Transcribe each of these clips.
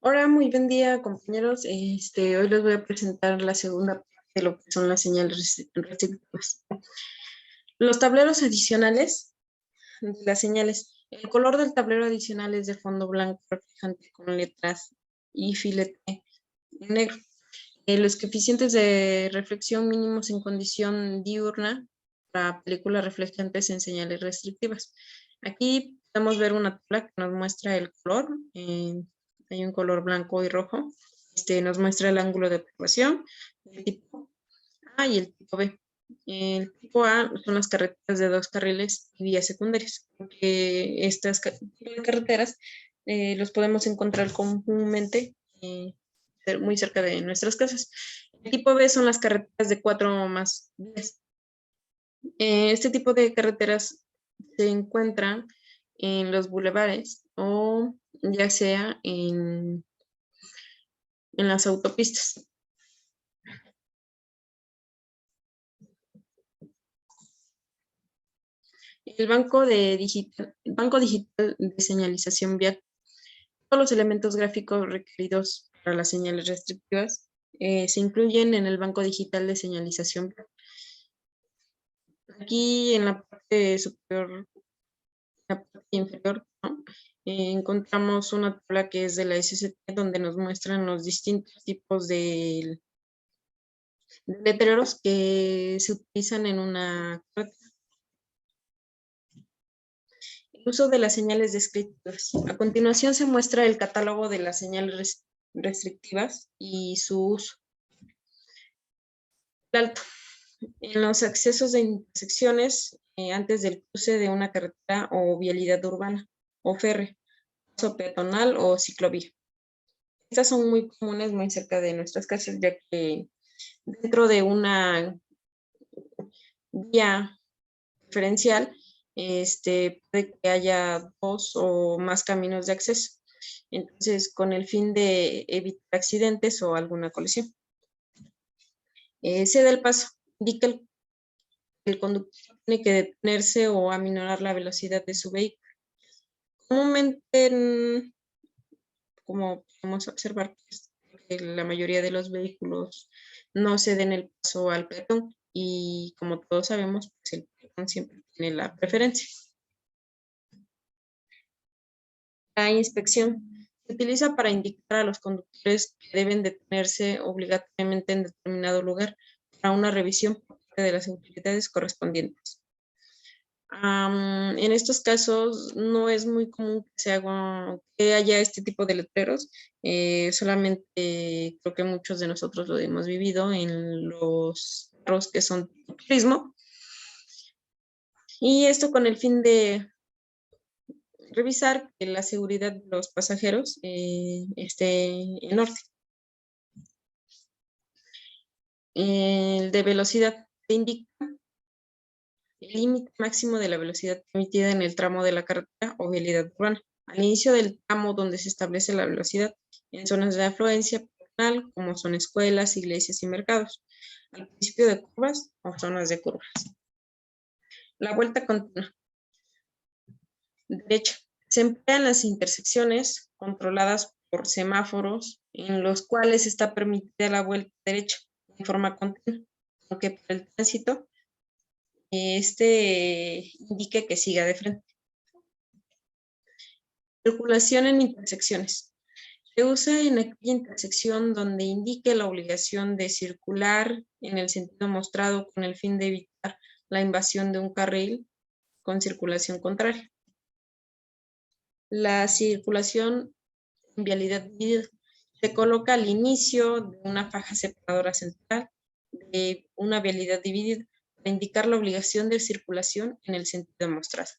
Hola, muy buen día, compañeros. Hoy les voy a presentar la segunda parte de lo que son las señales restrictivas. Los tableros adicionales de las señales. El color del tablero adicional es de fondo blanco reflejante con letras y filete negro. Los coeficientes de reflexión mínimos en condición diurna para películas reflejantes en señales restrictivas. Aquí podemos ver una tabla que nos muestra el color. Hay un color blanco y rojo. Nos muestra el ángulo de observación, el tipo A y el tipo B. El tipo A son las carreteras de 2 carriles y vías secundarias, porque estas carreteras los podemos encontrar comúnmente muy cerca de nuestras casas. El tipo B son las carreteras de 4 o más vías. Este tipo de carreteras se encuentran en los bulevares o ya sea en las autopistas. El banco digital de señalización vial, todos los elementos gráficos requeridos para las señales restrictivas se incluyen en el banco digital de señalización vial. Aquí en la parte superior, la parte inferior, ¿no? Encontramos una tabla que es de la SCT donde nos muestran los distintos tipos de letreros que se utilizan en una carretera. El uso de las señales descriptivas. A continuación se muestra el catálogo de las señales restrictivas y su uso. El alto. En los accesos de intersecciones antes del cruce de una carretera o vialidad urbana o férrea, paso peatonal o ciclovía. Estas son muy comunes muy cerca de nuestras casas, ya que dentro de una vía preferencial puede que haya 2 o más caminos de acceso. Entonces, con el fin de evitar accidentes o alguna colisión. Cede el paso. Indica el conductor tiene que detenerse o aminorar la velocidad de su vehículo. Comúnmente, como podemos observar, pues, la mayoría de los vehículos no ceden el paso al peatón y como todos sabemos, pues el peatón siempre tiene la preferencia. La inspección se utiliza para indicar a los conductores que deben detenerse obligatoriamente en determinado lugar para una revisión por parte de las autoridades correspondientes. En estos casos no es muy común que haya este tipo de letreros, solamente creo que muchos de nosotros lo hemos vivido en los carros que son turismo, y esto con el fin de revisar que la seguridad de los pasajeros esté en orden. El de velocidad te indica el límite máximo de la velocidad permitida en el tramo de la carretera o vialidad urbana. Al inicio del tramo donde se establece la velocidad en zonas de afluencia peatonal, como son escuelas, iglesias y mercados. Al principio de curvas o zonas de curvas. La vuelta continua. Derecha. Se emplean las intersecciones controladas por semáforos en los cuales está permitida la vuelta derecha en forma continua, aunque para el tránsito indique que siga de frente. Circulación en intersecciones. Se usa en aquella intersección donde indique la obligación de circular en el sentido mostrado con el fin de evitar la invasión de un carril con circulación contraria. La circulación en vialidad dividida se coloca al inicio de una faja separadora central de una vialidad dividida para indicar la obligación de circulación en el sentido mostrado.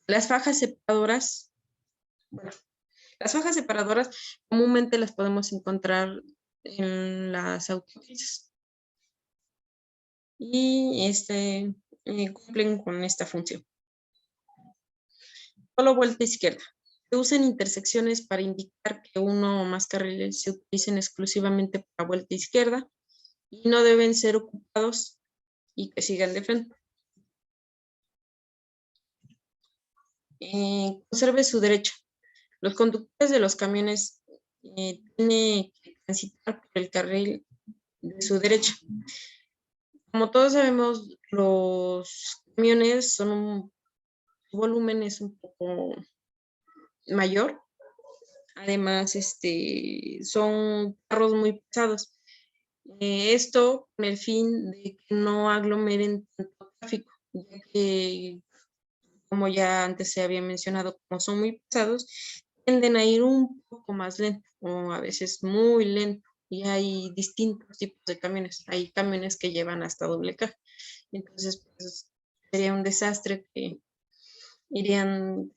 Las fajas separadoras, bueno, las fajas separadoras comúnmente las podemos encontrar en las autopistas y cumplen con esta función. Solo vuelta izquierda. Se usa en intersecciones para indicar que uno o más carriles se utilicen exclusivamente para vuelta izquierda y no deben ser ocupados y que sigan de frente. Conserve su derecha. Los conductores de los camiones tienen que transitar por el carril de su derecha. Como todos sabemos, los camiones su volumen es un poco mayor. Además, son carros muy pesados. Esto con el fin de que no aglomeren tanto tráfico, ya que, como ya antes se había mencionado, como son muy pesados, tienden a ir un poco más lento o a veces muy lento. Y hay distintos tipos de camiones. Hay camiones que llevan hasta doble caja. Entonces, pues, sería un desastre que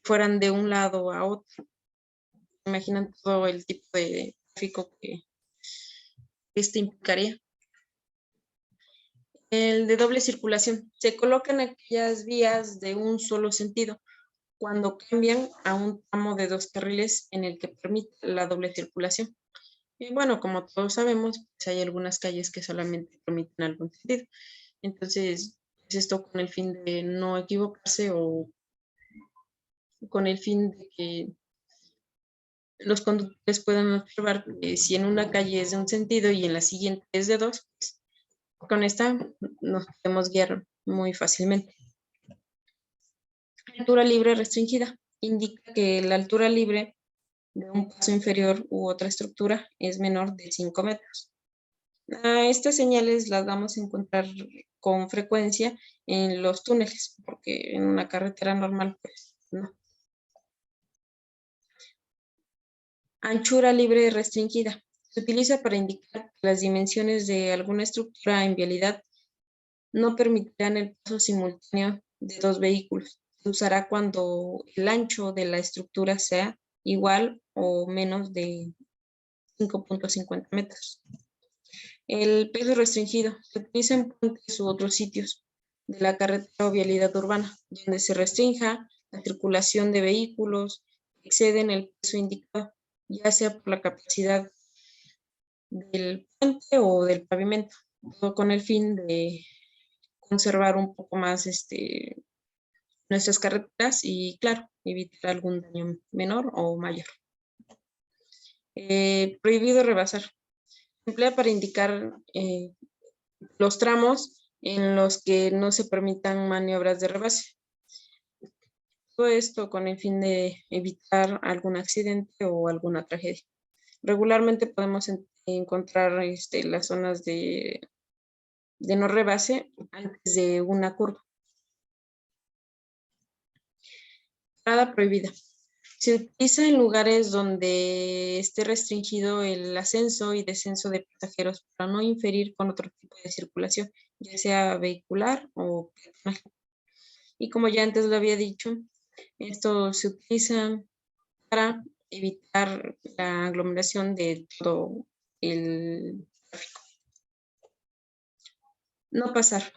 fueran de un lado a otro. Imaginan todo el tipo de tráfico que implicaría. El de doble circulación. Se colocan aquellas vías de un solo sentido cuando cambian a un tramo de 2 carriles en el que permite la doble circulación. Y bueno, como todos sabemos, pues hay algunas calles que solamente permiten algún sentido. Entonces, pues esto con el fin de no equivocarse o con el fin de que los conductores puedan observar que si en una calle es de un sentido y en la siguiente es de dos, pues con esta nos podemos guiar muy fácilmente. Altura libre restringida indica que la altura libre de un paso inferior u otra estructura es menor de 5 metros. Estas señales las vamos a encontrar con frecuencia en los túneles, porque en una carretera normal, pues no. Anchura libre restringida. Se utiliza para indicar que las dimensiones de alguna estructura en vialidad no permitirán el paso simultáneo de dos vehículos. Se usará cuando el ancho de la estructura sea igual o menos de 5.50 metros. El peso restringido se utiliza en puentes u otros sitios de la carretera o vialidad urbana, donde se restrinja la circulación de vehículos que exceden el peso indicado, ya sea por la capacidad del puente o del pavimento, todo con el fin de conservar un poco más nuestras carreteras y, claro, evitar algún daño menor o mayor. Prohibido rebasar. Se emplea para indicar los tramos en los que no se permitan maniobras de rebase. Todo esto con el fin de evitar algún accidente o alguna tragedia. Regularmente podemos encontrar las zonas de no rebase antes de una curva. Parada prohibida. Se utiliza en lugares donde esté restringido el ascenso y descenso de pasajeros para no inferir con otro tipo de circulación, ya sea vehicular o peatonal. Y como ya antes lo había dicho, esto se utiliza para evitar la aglomeración de todo el tráfico. No pasar.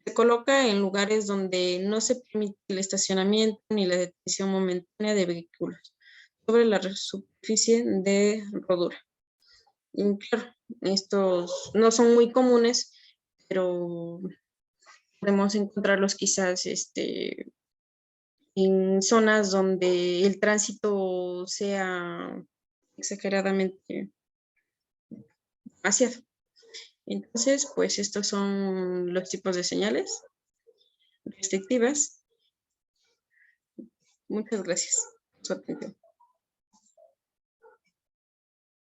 Se coloca en lugares donde no se permite el estacionamiento ni la detención momentánea de vehículos sobre la superficie de rodura. Y claro, estos no son muy comunes, pero podemos encontrarlos quizás en zonas donde el tránsito sea exageradamente demasiado. Entonces, pues estos son los tipos de señales restrictivas. Muchas gracias por su atención.